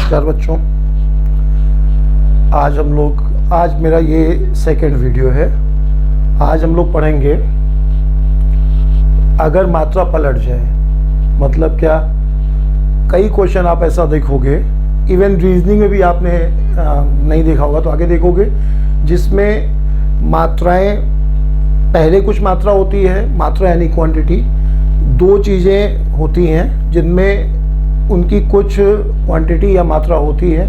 नमस्कार बच्चों। आज मेरा ये सेकंड वीडियो है। आज हम लोग पढ़ेंगे अगर मात्रा पलट जाए। मतलब क्या, कई क्वेश्चन आप ऐसा देखोगे, इवन रीजनिंग में भी आपने नहीं देखा होगा तो आगे देखोगे, जिसमें मात्राएं, पहले कुछ मात्रा होती है, मात्रा यानी क्वांटिटी, दो चीज़ें होती हैं जिनमें उनकी कुछ क्वांटिटी या मात्रा होती है,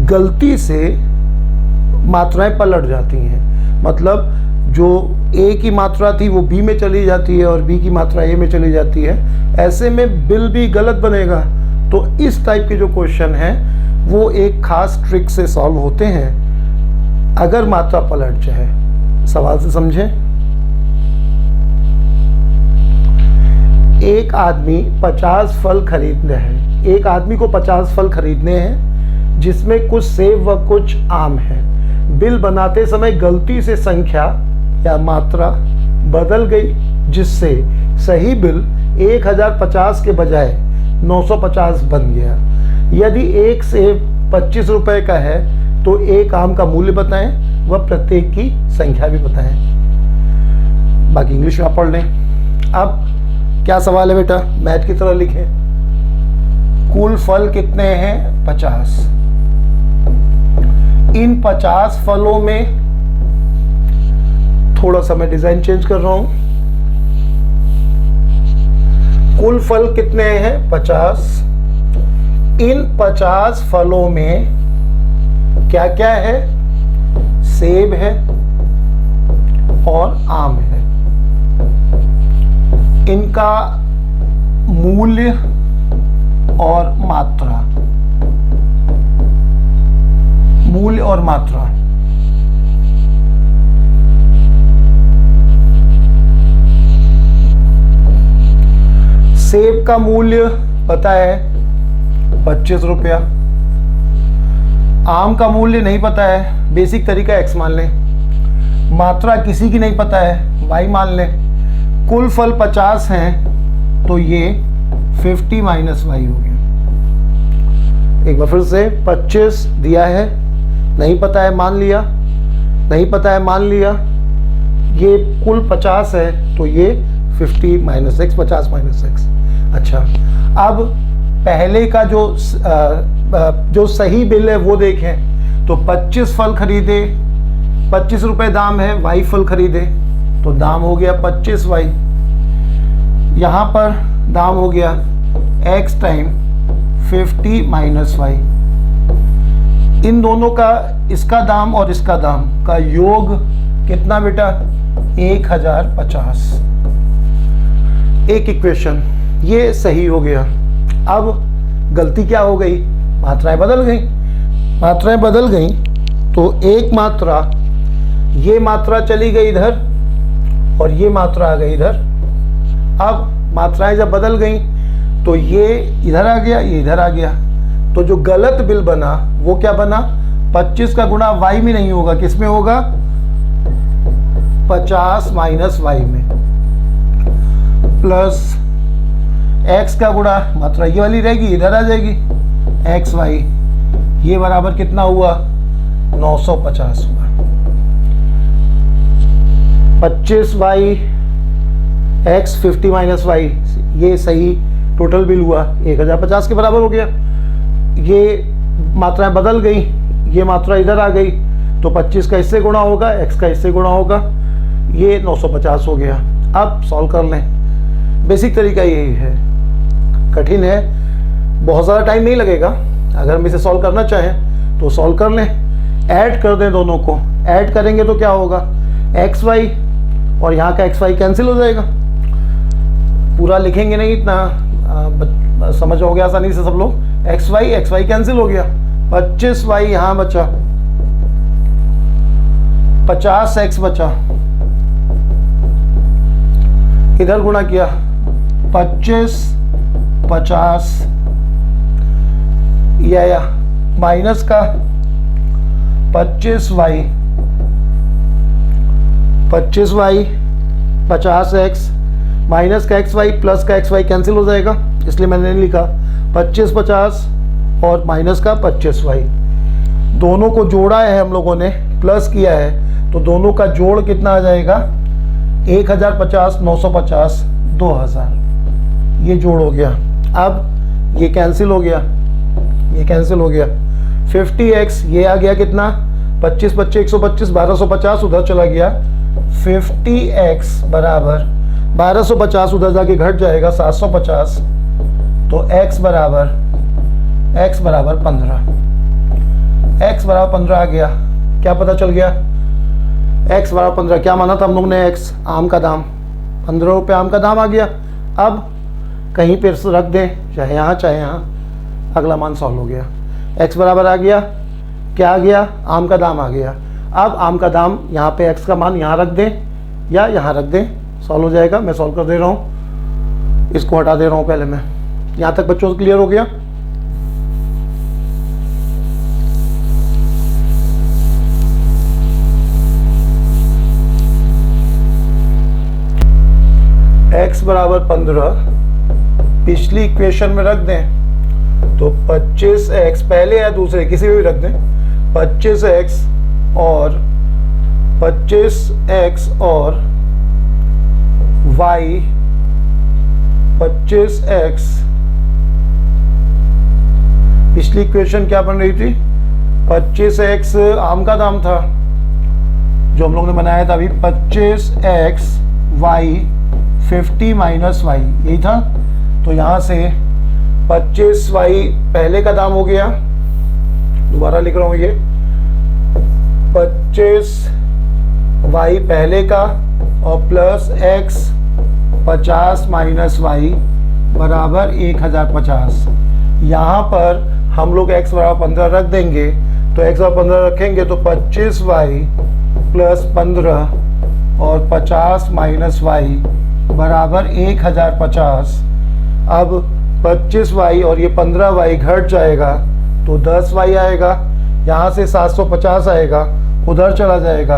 गलती से मात्राएं पलट जाती हैं। मतलब जो ए की मात्रा थी वो बी में चली जाती है और बी की मात्रा ए में चली जाती है। ऐसे में बिल भी गलत बनेगा। तो इस टाइप के जो क्वेश्चन हैं वो एक खास ट्रिक से सॉल्व होते हैं अगर मात्रा पलट जाए। सवाल से समझें। एक आदमी 50 फल खरीदने हैं। एक आदमी को 50 फल खरीदने हैं जिसमें कुछ सेब व कुछ आम है। बिल बनाते समय गलती से संख्या या मात्रा बदल गई, जिससे सही बिल 1050 के बजाय 950 बन गया। यदि एक सेब 25 रुपए का है तो एक आम का मूल्य बताएं व प्रत्येक की संख्या भी बताएं। बाकी इंग्लिश में आप पढ़ लें। अब क्या सवाल है बेटा, मैथ की तरह लिखें। कुल फल कितने हैं? 50। इन 50 फलों में थोड़ा सा मैं डिजाइन चेंज कर रहा हूं। कुल फल कितने हैं? 50। इन 50 फलों में क्या क्या है? सेब है और आम है। इनका मूल्य और मात्रा, मूल्य और मात्रा। सेब का मूल्य पता है 25 रुपया। आम का मूल्य नहीं पता है, बेसिक तरीका x मान लें। मात्रा किसी की नहीं पता है, y मान लें। कुल फल 50 हैं तो ये 50 माइनस y हो गया। एक बार फिर से, 25 दिया है, नहीं पता है मान लिया, नहीं पता है मान लिया। ये कुल 50 है तो ये 50 माइनस x, 50 माइनस x। अच्छा, अब पहले का जो सही बिल है वो देखें तो 25 फल खरीदे, 25 रुपए दाम है, y फल खरीदे तो दाम हो गया 25y। यहाँ पर दाम हो गया x टाइम 50 माइनस y। इन दोनों का, इसका दाम और इसका दाम का योग कितना बेटा? 1050। एक इक्वेशन ये सही हो गया। अब गलती क्या हो गई? मात्राएं बदल गई। मात्राएं बदल गई तो एक मात्रा, ये मात्रा चली गई इधर और ये मात्रा आ गई इधर। अब मात्राएं जब बदल गई तो ये इधर आ गया, ये इधर आ गया। तो जो गलत बिल बना वो क्या बना? 25 का गुणा y में नहीं होगा, किस में होगा? 50 माइनस y में, प्लस x का गुणा, मात्रा ये वाली रहेगी, इधर आ जाएगी, xy। ये बराबर कितना हुआ? 950 हुआ। 25y x 50 माइनस y, ये सही टोटल बिल हुआ 1050 के बराबर हो गया। ये मात्राएं बदल गई, ये मात्रा इधर आ गई तो 25 का इससे गुणा होगा, x का इससे गुणा होगा, ये 950 हो गया। अब सॉल्व कर लें। बेसिक तरीका यही है, कठिन है, बहुत ज़्यादा टाइम नहीं लगेगा। अगर हम इसे सॉल्व करना चाहें तो सॉल्व कर लें। ऐड कर दें दोनों को। ऐड करेंगे तो क्या होगा? xy और यहाँ का xy कैंसिल हो जाएगा। पूरा लिखेंगे नहीं, इतना समझ हो गया आसानी से सब लोग। xy कैंसिल हो गया, 25y यहाँ बचा, 50x बचा, इधर गुणा किया 25 50 या माइनस का 25y 50x माइनस का xy प्लस का xy कैंसिल हो जाएगा, इसलिए मैंने लिखा 25 50 और माइनस का 25y। दोनों को जोड़ा है हम लोगों ने, प्लस किया है, तो दोनों का जोड़ कितना आ जाएगा 1050, 950, 2000, ये जोड़ हो गया। अब ये कैंसिल हो गया, ये कैंसिल हो गया। 50x ये आ गया कितना 25 25 125 1250 उधर चला गया। 50x बराबर 1250 उधर जाके घट जाएगा 750, तो x बराबर 15। x बराबर 15 आ गया। क्या पता चल गया x बराबर 15 क्या माना था हम लोग ने, x आम का दाम 15 रुपये आम का दाम आ गया। अब कहीं पर रख दें, चाहे यहाँ चाहे यहाँ, अगला मान सॉल्व हो गया। x बराबर आ गया, क्या आ गया आम का दाम आ गया। अब आम का दाम यहाँ पे x का मान यहाँ रख दें या यहाँ रख दें, सॉल्व हो जाएगा। मैं सॉल्व कर दे रहा हूँ, इसको हटा दे रहा हूँ पहले मैं। यहाँ तक बच्चों को क्लियर हो गया? x बराबर 15 पिछली इक्वेशन में रख दें, तो 25x पहले या दूसरे किसी भी रख दें, 25x और 25x और y 25x। पिछली इक्वेशन क्या बन रही थी, 25x आम का दाम था जो हम लोग ने बनाया था अभी, 25x y 50 माइनस y यही था। तो यहाँ से 25y पहले का दाम हो गया, दोबारा लिख रहा हूँ ये 25y पहले का और प्लस x 50 माइनस y बराबर 1050। यहाँ पर हम लोग x बराबर 15 रख देंगे, तो x बराबर 15 रखेंगे तो 25y प्लस 15 और 50 माइनस y बराबर 1050। अब 25y और ये 15y घट जाएगा तो 10y आएगा, यहाँ से 750 आएगा उधर चला जाएगा,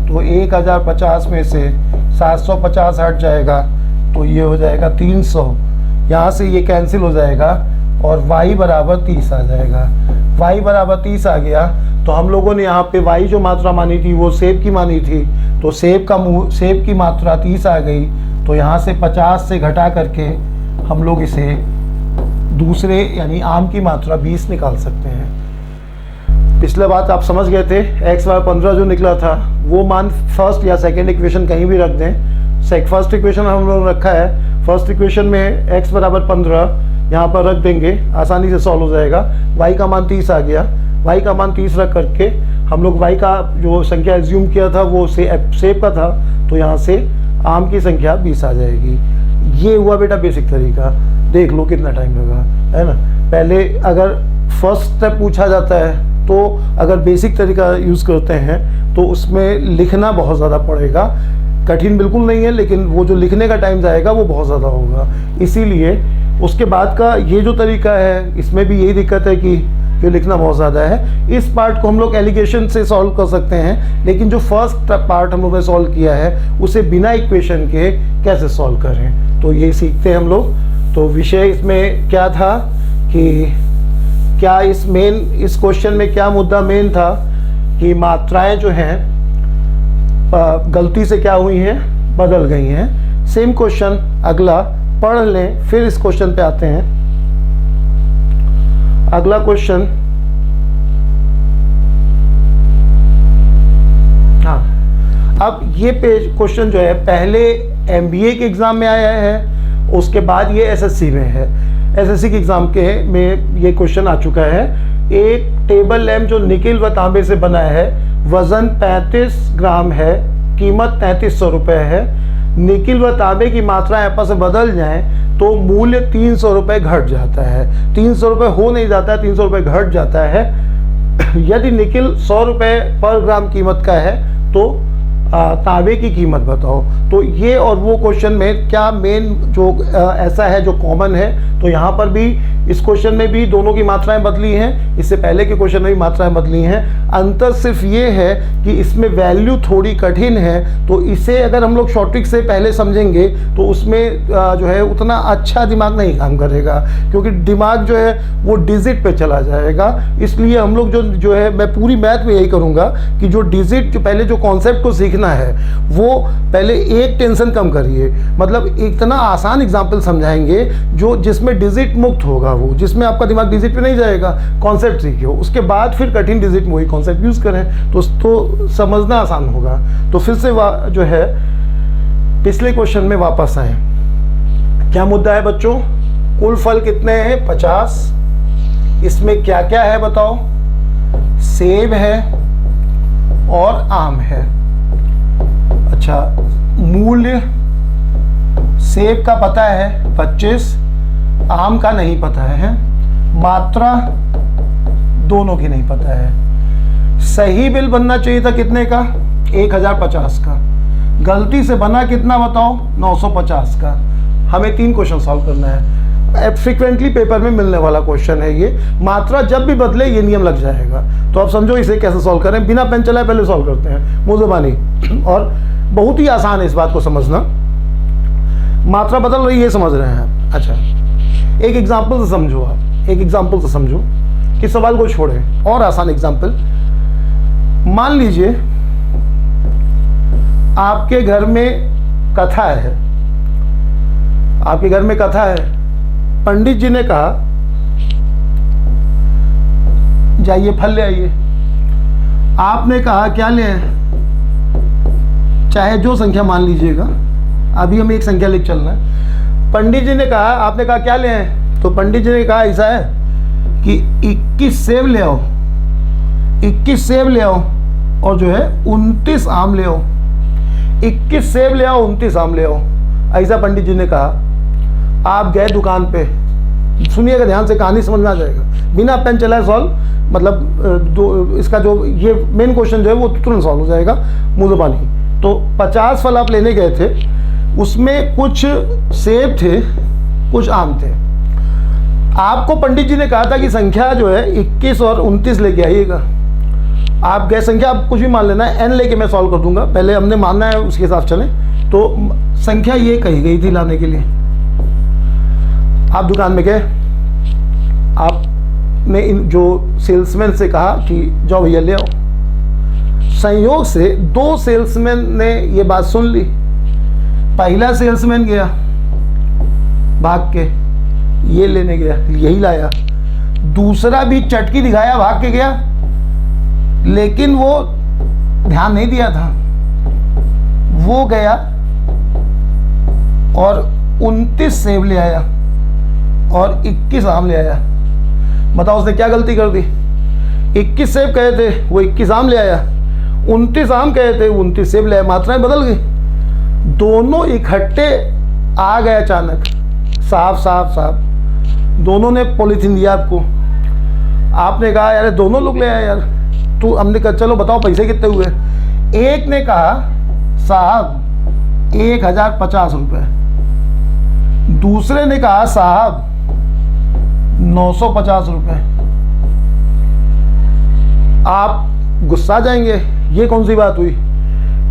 तो 1050 में से 750 हट जाएगा, तो ये हो जाएगा 300। यहाँ से ये कैंसिल हो जाएगा और y बराबर 30 आ जाएगा। y बराबर 30 आ गया, तो हम लोगों ने यहाँ पे y जो मात्रा मानी थी वो सेब की मानी थी, तो सेब की मात्रा 30 आ गई। तो यहाँ से 50 से घटा करके हम लोग इसे दूसरे यानी आम की मात्रा 20 निकाल सकते हैं। पिछले बात आप समझ गए थे, x बराबर 15 जो निकला था वो मान फर्स्ट या सेकेंड इक्वेशन कहीं भी रख दें। फर्स्ट इक्वेशन हम लोग रखा है, फर्स्ट इक्वेशन में x बराबर 15 यहाँ पर रख देंगे, आसानी से सॉल्व हो जाएगा। y का मान 30 आ गया, y का मान 30 रख करके हम लोग y का जो संख्या एज्यूम किया था वो सेब का था, तो यहाँ से आम की संख्या 20 आ जाएगी। ये हुआ बेटा बेसिक तरीका, देख लो कितना टाइम लगा, है ना। पहले अगर फर्स्ट स्टेप पूछा जाता है तो अगर बेसिक तरीका यूज़ करते हैं तो उसमें लिखना बहुत ज़्यादा पड़ेगा, कठिन बिल्कुल नहीं है, लेकिन वो जो लिखने का टाइम जाएगा वो बहुत ज़्यादा होगा। इसीलिए उसके बाद का ये जो तरीका है इसमें भी यही दिक्कत है कि जो लिखना बहुत ज़्यादा है। इस पार्ट को हम लोग एलिगेशन से सॉल्व कर सकते हैं, लेकिन जो फर्स्ट पार्ट हम लोग ने सॉल्व किया है उसे बिना इक्वेशन के कैसे सॉल्व करें, तो ये सीखते हैं हम लोग। तो विषय इसमें क्या था कि क्या इस क्वेश्चन में क्या मुद्दा मेन था कि मात्राएं जो हैं गलती से क्या हुई हैं, बदल गई हैं। सेम क्वेश्चन अगला पढ़ लें, फिर इस क्वेश्चन पे आते हैं। अगला क्वेश्चन, हाँ, अब ये पेज क्वेश्चन जो है पहले MBA के एग्जाम में आया है, उसके बाद ये SSC में है। SSC के एग्जाम में ये क्वेश्चन आ चुका है। एक टेबल लैंप जो निकिल व तांबे से बना है, वजन 35 ग्राम है, कीमत 3300 रुपये है। निकिल व तांबे की मात्रा आपस में बदल जाए तो मूल्य 300 रुपये घट जाता है। 300 रुपये हो नहीं जाता है, 300 रुपये घट जाता है। यदि निकिल 100 रुपये पर ग्राम कीमत का है तो तांबे की कीमत बताओ। तो ये और वो क्वेश्चन में क्या मेन जो ऐसा है जो कॉमन है, तो यहाँ पर भी इस क्वेश्चन में भी दोनों की मात्राएं बदली हैं, इससे पहले के क्वेश्चन में भी मात्राएं बदली हैं। अंतर सिर्फ ये है कि इसमें वैल्यू थोड़ी कठिन है, तो इसे अगर हम लोग शॉर्ट ट्रिक से पहले समझेंगे तो उसमें जो है उतना अच्छा दिमाग नहीं काम करेगा, क्योंकि दिमाग जो है वो डिजिट पे चला जाएगा। इसलिए हम लोग जो है मैं पूरी मैथ में यही करूँगा कि जो डिजिट जो पहले जो कॉन्सेप्ट को सीखना है वो पहले एक टेंशन कम करिए, मतलब इतना आसान एग्जाम्पल समझाएंगे जो जिसमें डिजिट मुक्त होगा, वो जिसमें आपका दिमाग डिजिट पे नहीं जाएगा, कॉन्सेप्ट सीखिए, उसके बाद फिर कठिन डिजिट में वही कॉन्सेप्ट यूज़ करें तो समझना आसान होगा। तो फिर से जो है पिछले क्वेश्चन में वापस आए। क्या मुद्दा है बच्चों? कुल फल कितने हैं? 50। इसमें क्या क्या है बताओ? सेब है और आम है। अच्छा, मूल्य सेब का पता है 25, आम का नहीं पता है, मात्रा दोनों की नहीं पता है। सही बिल बनना चाहिए था कितने का? 1050 का। गलती से बना कितना बताओ? 950 का। हमें 3 क्वेश्चन सॉल्व करना है। फ्रिक्वेंटली पेपर में मिलने वाला क्वेश्चन है ये। मात्रा जब भी बदले ये नियम लग जाएगा। तो आप समझो इसे कैसे सॉल्व करें, बिना पेन चलाए पहले सॉल्व करते हैं, मुँह ज़बानी। और बहुत ही आसान है इस बात को समझना। मात्रा बदल रही है, समझ रहे हैं आप? अच्छा, एक एग्जाम्पल से समझो, आप एक एग्जाम्पल से समझो कि सवाल को छोड़ें। और आसान एग्जाम्पल, मान लीजिए आपके घर में कथा है, आपके घर में कथा है, पंडित जी ने कहा जाइए फल ले आइए। आपने कहा क्या ले आए? चाहे जो संख्या मान लीजिएगा, अभी हमें एक संख्या लेके चलना है। पंडित जी ने कहा, आपने कहा क्या ले आए? तो पंडित जी ने कहा ऐसा है कि 21 सेब ले आओ, 21 सेब ले आओ और जो है 29 आम ले आओ। 21 सेब ले आओ, 29 आम ले आओ, ऐसा पंडित जी ने कहा। आप गए दुकान पे, सुनिएगा ध्यान से, कहानी समझ में आ जाएगा, बिना पेन चलाए सॉल्व, मतलब इसका जो ये मेन क्वेश्चन जो है वो तुरंत सॉल्व हो जाएगा, मुँह ज़बानी। तो 50 फल आप लेने गए थे, उसमें कुछ सेब थे, कुछ आम थे। आपको पंडित जी ने कहा था कि संख्या जो है 21 और 29 लेके आइएगा। आप गए, संख्या आप कुछ भी मान लेना है, n लेके मैं सॉल्व कर दूंगा, पहले हमने मानना है उसके हिसाब चलें। तो संख्या ये कही गई थी लाने के लिए। आप दुकान में गए, आपने जो सेल्समैन से कहा कि जाओ भैया ले आओ। संयोग से 2 सेल्समैन ने ये बात सुन ली। पहला सेल्समैन गया भाग के, ये लेने गया, यही लाया। दूसरा भी चटकी दिखाया, भाग के गया, लेकिन वो ध्यान नहीं दिया था, वो गया और 29 सेब ले आया और 21 आम ले आया। बताओ उसने क्या गलती कर दी? 21 सेब कहे थे, वो 21 आम ले आया। 29 आम कहे थे, 29 सेब ले आया। मात्राएं बदल गई, दोनों इकट्ठे आ गए अचानक, साफ। दोनों ने पॉलीथीन दिया आपको। आपने कहा यार दोनों लोग ले आए यार। तो हमने कहा चलो बताओ पैसे कितने हुए? एक ने कहा साहब 1050 रुपये, दूसरे ने कहा साहब 950 रुपये। आप गुस्सा जाएंगे, ये कौन सी बात हुई?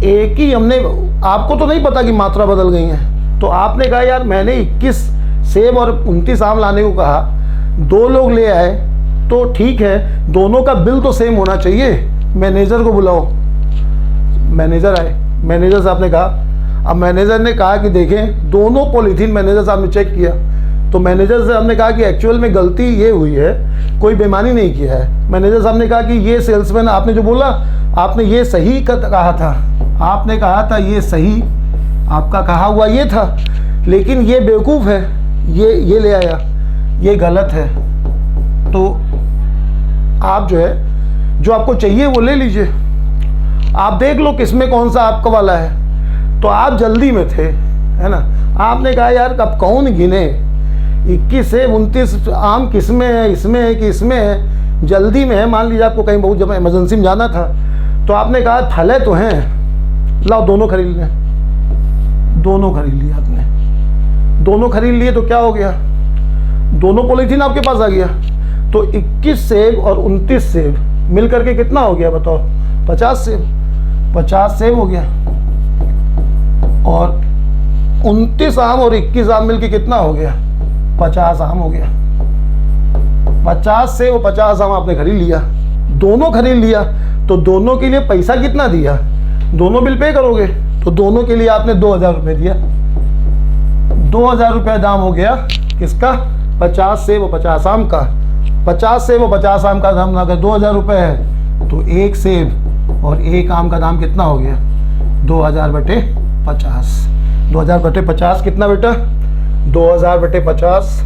एक ही हमने, आपको तो नहीं पता कि मात्रा बदल गई है। तो आपने कहा यार मैंने 21 सेब और 29 आम लाने को कहा, 2 लोग ले आए तो ठीक है, दोनों का बिल तो सेम होना चाहिए। मैनेजर को बुलाओ। मैनेजर आए, मैनेजर साहब ने कहा, अब मैनेजर ने कहा कि देखें दोनों पॉलीथीन, मैनेजर साहब ने चेक किया तो मैनेजर साहब ने कहा कि एक्चुअल में गलती ये हुई है, कोई बेईमानी नहीं किया है। मैनेजर साहब ने कहा कि ये सेल्समैन आपने जो बोला, आपने ये सही कहा था, आपने कहा था ये सही, आपका कहा हुआ ये था, लेकिन ये बेवकूफ़ है, ये ले आया, ये गलत है। तो आप जो है, जो आपको चाहिए वो ले लीजिए, आप देख लो किसमें कौन सा आपका वाला है। तो आप जल्दी में थे, है ना। आपने कहा यार अब कौन गिने, 21 से 29 आम किसमें है, इसमें है कि इसमें है, जल्दी में है। मान लीजिए आपको कहीं बहुत जब इमरजेंसी में जाना था, तो आपने कहा फले तो हैं, लाओ दोनों खरीद लें, दोनों खरीद लिए आपने, दोनों खरीद लिए तो क्या हो गया, दोनों पॉलीथीन आपके पास आ गया। तो 21 सेब और 29 सेब मिल करके कितना हो गया बताओ, 50 सेब, 50 सेब हो गया। और 29 आम और 21 आम मिलके कितना हो गया, 50 आम हो गया। 50 सेब और 50 आम आपने खरीद लिया, दोनों खरीद लिया, तो दोनों के लिए पैसा कितना दिया, दोनों बिल पे करोगे, तो दोनों के लिए आपने 2000 रुपये दिया। 2000 रुपये दाम हो गया किसका, 50 सेब और 50 आम का। 50 सेब और 50 आम का दाम अगर 2000 रुपये है तो एक सेब और एक आम का दाम कितना हो गया, 2000 बटे 50। 2000 बटे 50 कितना बेटा, 2000 बटे 50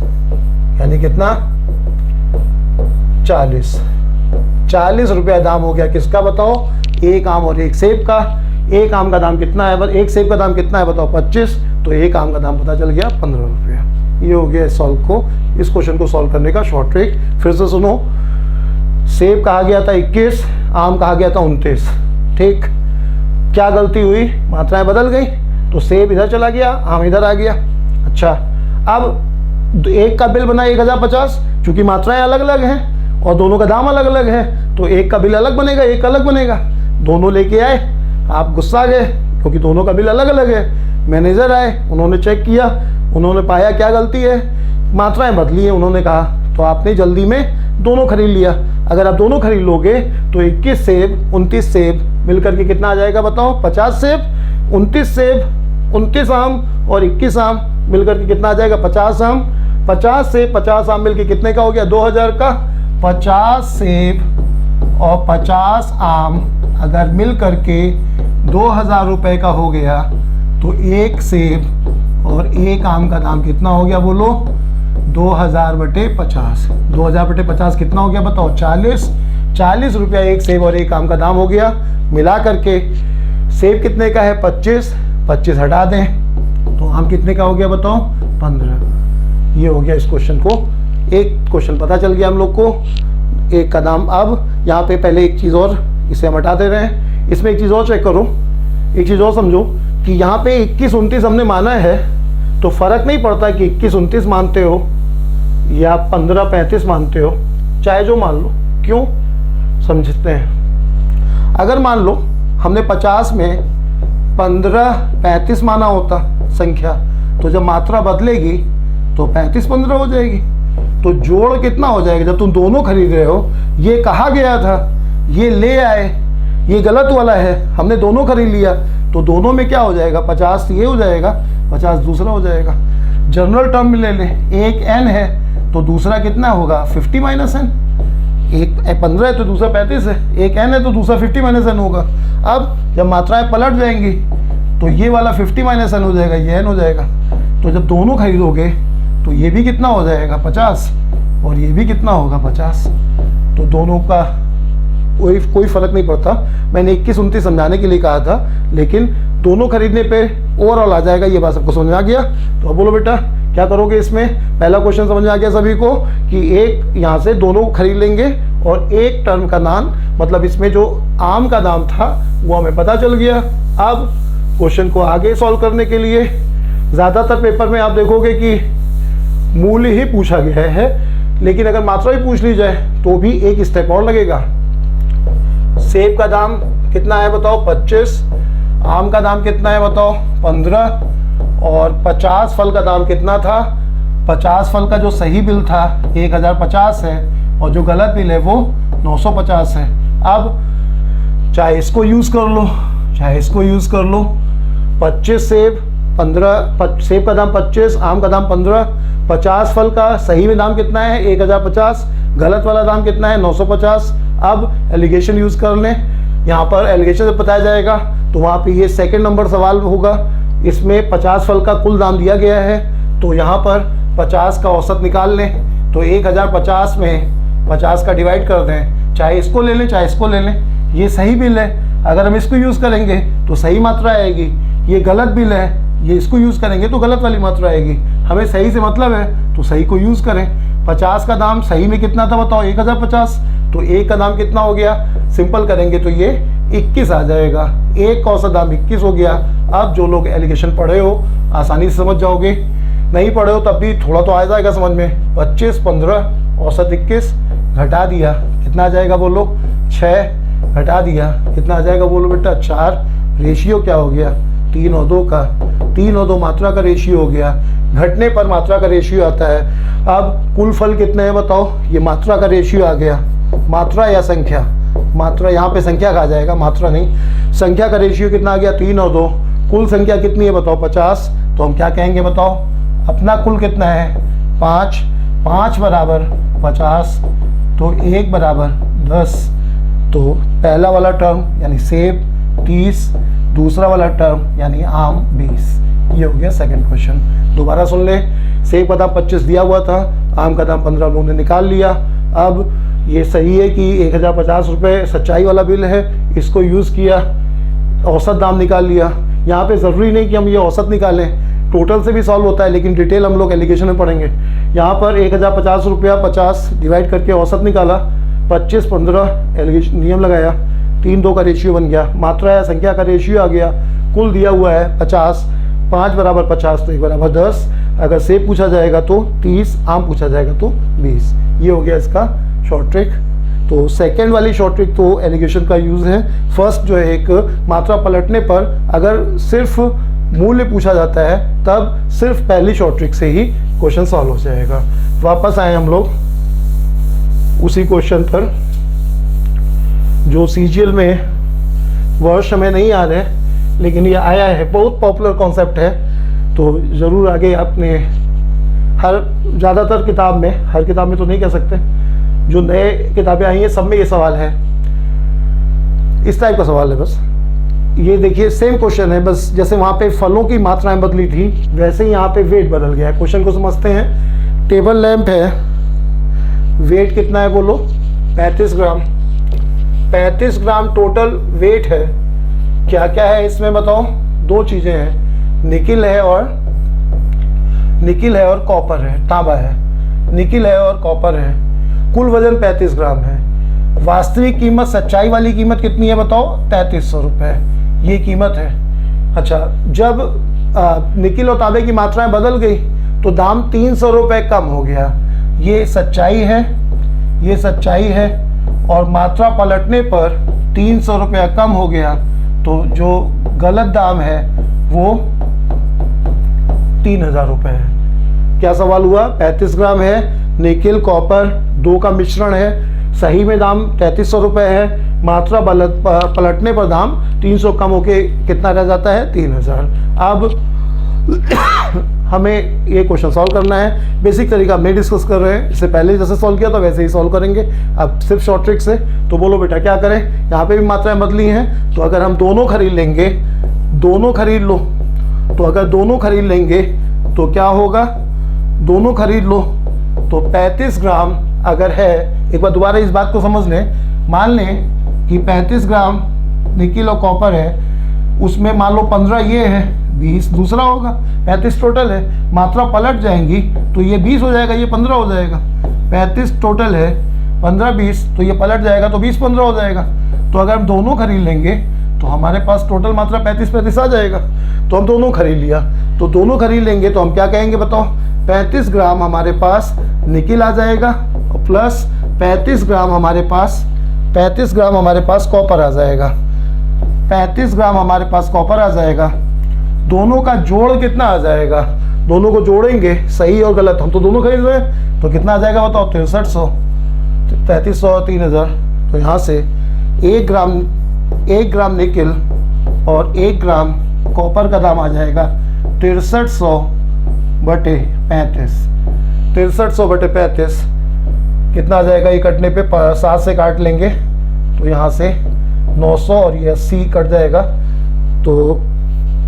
यानी कितना, 40 रुपया दाम हो गया किसका बताओ, एक आम और एक सेब का। एक आम का दाम कितना है, एक सेब का दाम कितना है बताओ, 25, तो एक आम का दाम पता चल गया 15 रुपया। ये हो गया सॉल्व को, इस क्वेश्चन को सॉल्व करने का शॉर्ट ट्रिक। फिर से सुनो, सेब कहा गया था 21, आम कहा गया था 29, ठीक। क्या गलती हुई, मात्राएं बदल गई, तो सेब इधर चला गया, आम इधर आ गया। अच्छा, अब एक का बिल बना 1050, चूंकि मात्राएं अलग अलग हैं और दोनों का दाम अलग अलग है, तो एक का बिल अलग बनेगा, एक अलग बनेगा। दोनों लेके आए, आप गुस्सा गए क्योंकि दोनों का बिल अलग अलग है। मैनेजर आए, उन्होंने चेक किया, उन्होंने पाया क्या गलती है, मात्राएं बदली है। उन्होंने कहा तो आपने जल्दी में दोनों खरीद लिया। अगर आप दोनों खरीद लोगे तो 21 सेब 29 सेब मिलकर के कितना आ जाएगा बताओ, 50 सेब, 29 सेब, 29 आम और 21 आम मिलकर के कितना आ जाएगा, 50 आम। 50 सेब 50 आम मिलकर कितने का हो गया, 2000 का। 50 सेब और 50 आम अगर मिल करके 2000 रुपये का हो गया, तो एक सेब और एक आम का दाम कितना हो गया बोलो, 2000 बटे 50। 2000 बटे 50 कितना हो गया बताओ, 40 रुपया एक सेब और एक आम का दाम हो गया। मिला करके सेब कितने का है, 25 हटा दें तो आम कितने का हो गया बताओ, 15। ये हो गया इस क्वेश्चन को, एक क्वेश्चन पता चल गया हम लोग को, एक का दाम। अब यहाँ पे पहले एक चीज़ और, इसे हम हटा दे रहे हैं, इसमें एक चीज़ और चेक करो, एक चीज़ और समझो कि यहाँ पे 21-29 हमने माना है, तो फ़र्क नहीं पड़ता कि 21-29 मानते हो या 15-35 मानते हो, चाहे जो मान लो। क्यों, समझते हैं। अगर मान लो हमने 50 में 15-35 माना होता संख्या, तो जब मात्रा बदलेगी तो 35-15 हो जाएगी। तो जोड़ कितना हो जाएगा, जब तुम दोनों खरीद रहे हो, ये कहा गया था, ये ले आए, ये गलत वाला है, हमने दोनों खरीद लिया, तो दोनों में क्या हो जाएगा, 50 ये हो जाएगा, 50 दूसरा हो जाएगा। जनरल टर्म में ले ले, एक n है तो दूसरा कितना होगा, 50 माइनस n। एक 15 है तो दूसरा 35 है, एक n है तो दूसरा 50 माइनस n होगा। अब जब मात्राएं पलट जाएंगी तो ये वाला 50 माइनस n हो जाएगा, ये n हो जाएगा। तो जब दोनों खरीदोगे तो ये भी कितना हो जाएगा, 50, और ये भी कितना होगा, 50। तो दोनों का कोई फर्क नहीं पड़ता। मैंने 21-29 समझाने के लिए कहा था, लेकिन दोनों खरीदने पे ओवरऑल आ जाएगा। ये बात सबको समझ में आ गया। तो अब बोलो बेटा क्या करोगे इसमें। पहला क्वेश्चन समझ में आ गया सभी को कि एक यहाँ से दोनों खरीद लेंगे और एक टर्म का दाम, मतलब इसमें जो आम का दाम था वो हमें पता चल गया। अब क्वेश्चन को आगे सॉल्व करने के लिए ज़्यादातर पेपर में आप देखोगे कि मूल्य ही पूछा गया है, लेकिन अगर मात्रा ही पूछ ली जाए तो भी एक स्टेप और लगेगा। सेब का दाम कितना है बताओ, 25, आम का दाम कितना है बताओ, 15, और 50 फल का दाम कितना था, 50 फल का जो सही बिल था 1050 है और जो गलत बिल है वो 950 है। अब चाहे इसको यूज़ कर लो चाहे इसको यूज़ कर लो, 25 सेब, 15 सेब का दाम 25, आम का दाम 15, 50 फल का सही में दाम कितना है 1050, गलत वाला दाम कितना है 950। अब एलिगेशन यूज़ कर लें, यहाँ पर एलिगेशन से बताया जाएगा तो वहाँ पे ये सेकंड नंबर सवाल होगा। इसमें 50 फल का कुल दाम दिया गया है, तो यहाँ पर 50 का औसत निकाल लें, तो 1050 में 50 का डिवाइड कर दें, चाहे इसको ले लें चाहे इसको ले लें, ये सही बिल है। अगर हम इसको यूज़ करेंगे तो सही मात्रा आएगी, ये गलत बिल है, ये इसको यूज़ करेंगे तो गलत वाली मात्रा आएगी। हमें सही से मतलब है तो सही को यूज़ करें। 50 का दाम सही में कितना था बताओ, 1050, तो एक का दाम कितना हो गया, सिंपल करेंगे तो ये 21 आ जाएगा। एक का औसत दाम 21 हो गया। अब जो लोग एलिगेशन पढ़े हो आसानी से समझ जाओगे, नहीं पढ़े हो तब भी थोड़ा तो आ जाएगा समझ में। 25 15 औसत 21 घटा दिया कितना आ जाएगा बोलो, 6 घटा दिया कितना आ जाएगा बोलो बेटा, 4। रेशियो क्या हो गया, 3 और 2 का, 3 और 2 मात्रा का रेशियो हो गया। घटने पर मात्रा का रेशियो आता है। अब कुल फल कितने हैं बताओ, ये मात्रा का रेशियो आ गया। मात्रा या संख्या, मात्रा यहाँ पे संख्या का आ जाएगा, मात्रा नहीं। संख्या का रेशियो कितना आ गया, 3 और 2। कुल संख्या कितनी है बताओ, 50। तो हम क्या कहेंगे बताओ, अपना कुल कितना है 5, 5 बराबर 50, तो 1 बराबर 10। तो पहला वाला टर्म यानी सेब 30, दूसरा वाला टर्म यानी आम 20। ये हो गया सेकंड क्वेश्चन। दोबारा सुन ले, सेब का दाम 25 दिया हुआ था, आम का दाम 15 लोगों ने निकाल लिया। अब ये सही है कि 1050 रुपये सच्चाई वाला बिल है, इसको यूज़ किया, औसत दाम निकाल लिया। यहाँ पे ज़रूरी नहीं कि हम ये औसत निकालें, टोटल से भी सॉल्व होता है, लेकिन डिटेल हम लोग एलिगेशन में पढ़ेंगे। यहाँ पर 1050 रुपया 50 डिवाइड करके औसत निकाला, 25 15 एलिगेशन नियम लगाया, 3 2 का रेशियो बन गया, मात्रा या संख्या का रेशियो आ गया। कुल दिया हुआ है 50, 5 बराबर 50 तो 1 बराबर 10। अगर सेब पूछा जाएगा तो 30, आम पूछा जाएगा तो 20। ये हो गया इसका शॉर्ट ट्रिक। तो सेकेंड वाली शॉर्ट ट्रिक तो एलिगेशन का यूज़ है। फर्स्ट जो है एक मात्रा पलटने पर अगर सिर्फ मूल्य पूछा जाता है तब सिर्फ पहली शॉर्ट ट्रिक से ही क्वेश्चन सॉल्व हो जाएगा। वापस आए हम लोग उसी क्वेश्चन पर जो सीजीएल में वर्ष हमें नहीं आ रहे, लेकिन ये आया है, बहुत पॉपुलर कॉन्सेप्ट है, तो ज़रूर आगे अपने हर ज़्यादातर किताब में, हर किताब में तो नहीं कह सकते, जो नए किताबें आई हैं सब में ये सवाल है, इस टाइप का सवाल है। बस ये देखिए सेम क्वेश्चन है, बस जैसे वहाँ पे फलों की मात्राएं बदली थी वैसे ही यहाँ पे वेट बदल गया है। क्वेश्चन को समझते हैं। टेबल लैंप है, वेट कितना है बोलो, 35 ग्राम। 35 ग्राम टोटल वेट है। क्या क्या है इसमें बताओ, 2 चीज़ें हैं, निकिल है और कॉपर है, तांबा है, निकिल है और कॉपर है। कुल वजन 35 ग्राम है। वास्तविक कीमत, सच्चाई वाली कीमत कितनी है बताओ, 3300 रुपये, ये कीमत है। अच्छा, जब निकिल और तांबे की मात्राएं बदल गई तो दाम 300 रुपये कम हो गया। ये सच्चाई है, ये सच्चाई है, और मात्रा पलटने पर 300 रुपया कम हो गया, तो जो गलत दाम है वो 3000 रुपये है। क्या सवाल हुआ, 35 ग्राम है, निकिल कॉपर 2 का मिश्रण है, सही में दाम 3300 रुपये है, मात्रा पलटने पर दाम 300 कम होके कितना रह जाता है, 3000। अब हमें ये क्वेश्चन सॉल्व करना है। बेसिक तरीका हमने डिस्कस कर रहे हैं, इससे पहले जैसे सॉल्व किया था वैसे ही सॉल्व करेंगे, अब सिर्फ शॉर्ट ट्रिक से। तो बोलो बेटा क्या करें, यहाँ पे भी मात्राएं बदली हैं, तो अगर हम दोनों खरीद लेंगे, दोनों खरीद लो, तो अगर दोनों खरीद लेंगे तो क्या होगा, दोनों खरीद लो तो 35 ग्राम अगर है, एक बार दोबारा इस बात को समझ लें, मान लें कि 35 ग्राम निकिल और कॉपर है, उसमें मान लो 15 ये है, 20 दूसरा होगा, 35 टोटल है, मात्रा पलट जाएंगी तो ये 20 हो जाएगा, ये 15 हो जाएगा। 35 टोटल है, 15 20 तो ये पलट जाएगा तो 20 15 हो जाएगा। तो अगर हम दोनों खरीद लेंगे तो हमारे पास टोटल मात्रा 35 आ जाएगा। तो हम दोनों खरीद लिया, तो दोनों खरीद लेंगे तो हम क्या कहेंगे बताओ, 35 ग्राम हमारे पास निकिल आ जाएगा और प्लस 35 ग्राम हमारे पास कॉपर आ जाएगा। 35 ग्राम हमारे पास कॉपर आ जाएगा। दोनों का जोड़ कितना आ जाएगा, दोनों को जोड़ेंगे, सही और गलत, हम तो दोनों खरीद रहे हैं, तो कितना आ जाएगा बताओ, 6300, 3300 और 3000। तो यहाँ से 1 ग्राम निकिल और 1 ग्राम कॉपर का दाम आ जाएगा 6300 बटे 35। 6300 बटे 35 कितना आ जाएगा, ये कटने पे 7 से काट लेंगे तो यहाँ से 900 और ये 80 कट जाएगा तो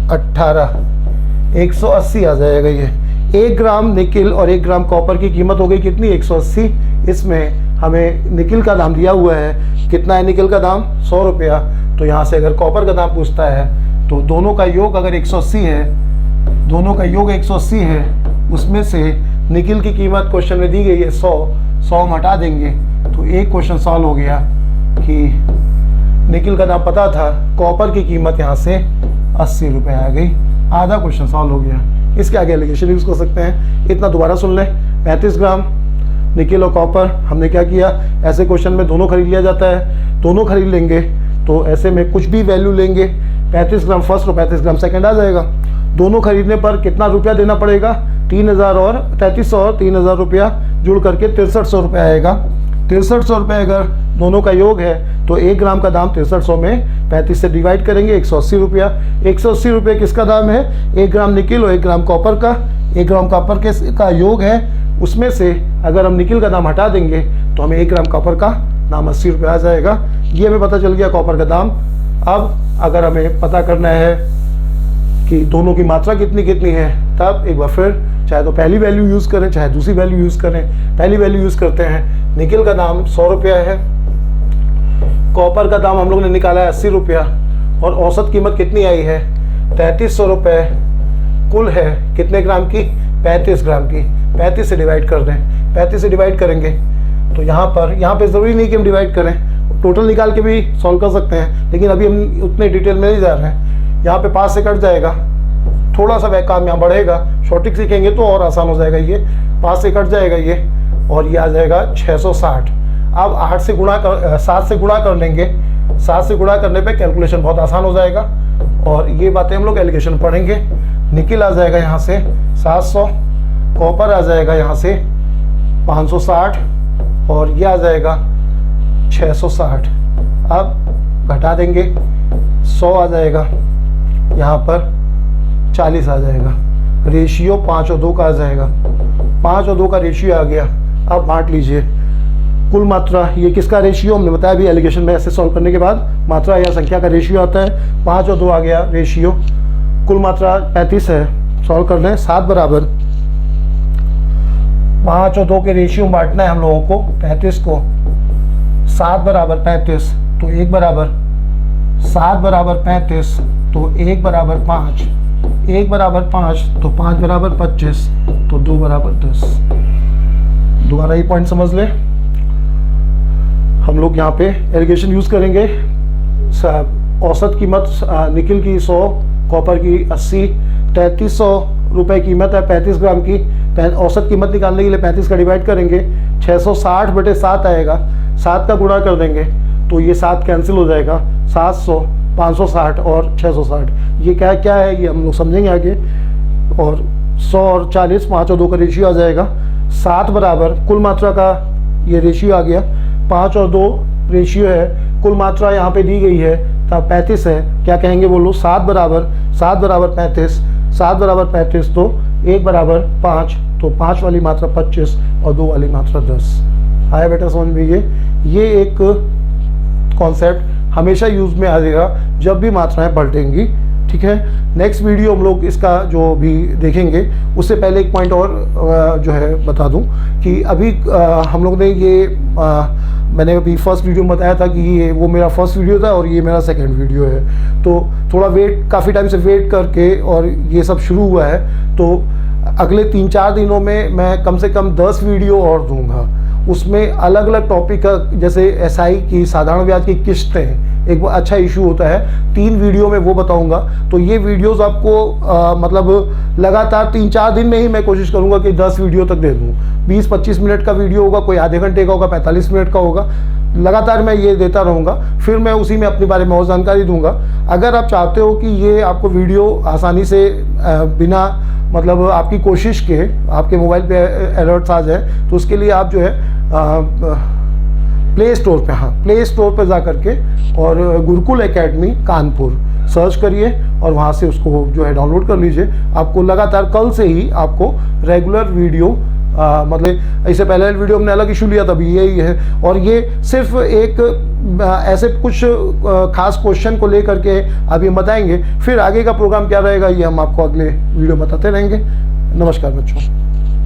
180 आ जाएगा। ये 1 ग्राम निकिल और 1 ग्राम कॉपर की कीमत हो गई कितनी, 180। इसमें हमें निकिल का दाम दिया हुआ है, कितना है निकिल का दाम, 100 रुपया। तो यहाँ से अगर कॉपर का दाम पूछता है तो दोनों का योग अगर 180 है, दोनों का योग 180 है, उसमें से निकिल की कीमत क्वेश्चन में दी गई है 100 हम हटा देंगे तो एक क्वेश्चन सॉल्व हो गया कि निकिल का दाम पता था, कॉपर की कीमत यहाँ से 80 रुपये आ गई। आधा क्वेश्चन सॉल्व हो गया। इसके आगे एलिगेशन यूज़ कर सकते हैं। इतना दोबारा सुन लें, 35 ग्राम निकिल और कॉपर। हमने क्या किया, ऐसे क्वेश्चन में दोनों खरीद लिया जाता है, दोनों खरीद लेंगे तो ऐसे में कुछ भी वैल्यू लेंगे, 35 ग्राम फर्स्ट और 35 ग्राम सेकंड आ जाएगा। दोनों खरीदने पर कितना रुपया देना पड़ेगा, 3000 और 3300 और 3000 रुपया जुड़ करके 6300 रुपया आएगा। 6300 रुपये अगर दोनों का योग है तो 1 ग्राम का दाम 6300 में 35 से डिवाइड करेंगे, 180 रुपया। 180 रुपये किसका दाम है, 1 ग्राम निकिल और 1 ग्राम कॉपर का। 1 ग्राम कॉपर का योग है, उसमें से अगर हम निकिल का दाम हटा देंगे तो हमें 1 ग्राम कॉपर का दाम 80 रुपये आ जाएगा। ये हमें पता चल गया कॉपर का दाम। अब अगर हमें पता करना है कि दोनों की मात्रा कितनी कितनी है, तब एक बार फिर चाहे तो पहली वैल्यू यूज़ करें चाहे दूसरी वैल्यू यूज़ करें। पहली वैल्यू यूज़ करते हैं, निकिल का दाम 100 रुपया है, कॉपर का दाम हम लोग ने निकाला है 80 रुपया, और औसत कीमत कितनी आई है 3300 रुपये। कुल है कितने ग्राम की, 35 ग्राम की। 35 से डिवाइड कर दें, 35 से डिवाइड करेंगे तो यहाँ पे ज़रूरी नहीं कि हम डिवाइड करें, टोटल निकाल के भी सॉल्व कर सकते हैं, लेकिन अभी हम उतने डिटेल में नहीं जा रहे हैं। यहाँ पे 5 से कट जाएगा, थोड़ा सा वह काम यहाँ बढ़ेगा, शॉर्टिक सीखेंगे तो और आसान हो जाएगा। ये 5 से कट जाएगा ये, और ये आ जाएगा 660। अब 7 से गुणा कर लेंगे। 7 से गुणा करने पे कैलकुलेशन बहुत आसान हो जाएगा, और ये बातें हम लोग एलिगेशन पढ़ेंगे। निकिल आ जाएगा यहाँ से 700, कॉपर आ जाएगा यहाँ से 560, और ये आ जाएगा 660। अब घटा देंगे, 100 आ जाएगा, यहाँ पर 40 आ जाएगा। रेशियो 5 और 2 का आ जाएगा, 5 और 2 का रेशियो आ गया। अब बांट लीजिए कुल मात्रा, ये किसका रेशियो हमने बताया अभी एलिगेशन में, ऐसे सॉल्व करने के बाद मात्रा या संख्या का रेशियो आता है। 5 और 2 आ गया रेशियो, कुल मात्रा 35 है। सॉल्व कर लें, 7 बराबर 5 और 2 के रेशियो बांटना है हम लोगों को 35 को। 7 बराबर 35 तो 1 बराबर, 7 बराबर 35 तो 1 बराबर 5, 1 बराबर 5 तो 5 बराबर 25 तो 2 बराबर 10। दोबारा ये पॉइंट समझ लें, हम लोग यहाँ पे एलिगेशन यूज़ करेंगे। औसत कीमत निकिल की 100, कॉपर की 80, 3300 रुपये कीमत है 35 ग्राम की। औसत कीमत निकालने के लिए 35 का डिवाइड करेंगे, 660 बटे 7 आएगा। 7 का गुणा कर देंगे तो ये 7 कैंसिल हो जाएगा, 700, 560 और 660। ये क्या क्या है ये हम लोग समझेंगे आगे। और 100 और 40, 5 और 2 का रेशियो आ जाएगा। 7 बराबर कुल मात्रा का ये रेशियो आ गया, 5 और 2 रेशियो है, कुल मात्रा यहाँ पे दी गई है तब 35 है। क्या कहेंगे बोलो, 7 बराबर 35, 7 बराबर 35 तो 1 बराबर 5 तो 5 वाली मात्रा 25 और 2 वाली मात्रा 10। आया बेटा समझ में। ये एक कॉन्सेप्ट हमेशा यूज़ में आएगा जब भी मात्राएं पलटेंगी, ठीक है। नेक्स्ट वीडियो हम लोग इसका जो भी देखेंगे, उससे पहले एक पॉइंट और जो है बता दूं कि अभी हम लोग ने ये मैंने अभी फर्स्ट वीडियो में बताया था कि ये वो मेरा फर्स्ट वीडियो था और ये मेरा सेकंड वीडियो है। तो थोड़ा काफ़ी टाइम से वेट करके और ये सब शुरू हुआ है, तो अगले 3-4 दिनों में मैं कम से कम 10 वीडियो और दूंगा। उसमें अलग अलग टॉपिक का, जैसे एसआई की साधारण ब्याज की किस्तें एक अच्छा इशू होता है, 3 वीडियो में वो बताऊंगा। तो ये वीडियोस आपको मतलब लगातार 3-4 दिन में ही मैं कोशिश करूंगा कि 10 वीडियो तक दे दूं। 20-25 मिनट का वीडियो होगा, कोई आधे घंटे का होगा, 45 मिनट का होगा, लगातार मैं ये देता रहूँगा। फिर मैं उसी में अपने बारे में और जानकारी दूंगा। अगर आप चाहते हो कि ये आपको वीडियो आसानी से बिना मतलब आपकी कोशिश के आपके मोबाइल पे अलर्ट्स आ जाए, तो उसके लिए आप जो है प्ले स्टोर पे जा करके और गुरुकुल एकेडमी कानपुर सर्च करिए और वहाँ से उसको जो है डाउनलोड कर लीजिए। आपको लगातार कल से ही आपको रेगुलर वीडियो मतलब इससे पहले वीडियो हमने अलग इशू लिया था, अभी यही है। और ये सिर्फ एक ऐसे कुछ खास क्वेश्चन को लेकर के अभी हम बताएंगे। फिर आगे का प्रोग्राम क्या रहेगा ये हम आपको अगले वीडियो बताते रहेंगे। नमस्कार बच्चों।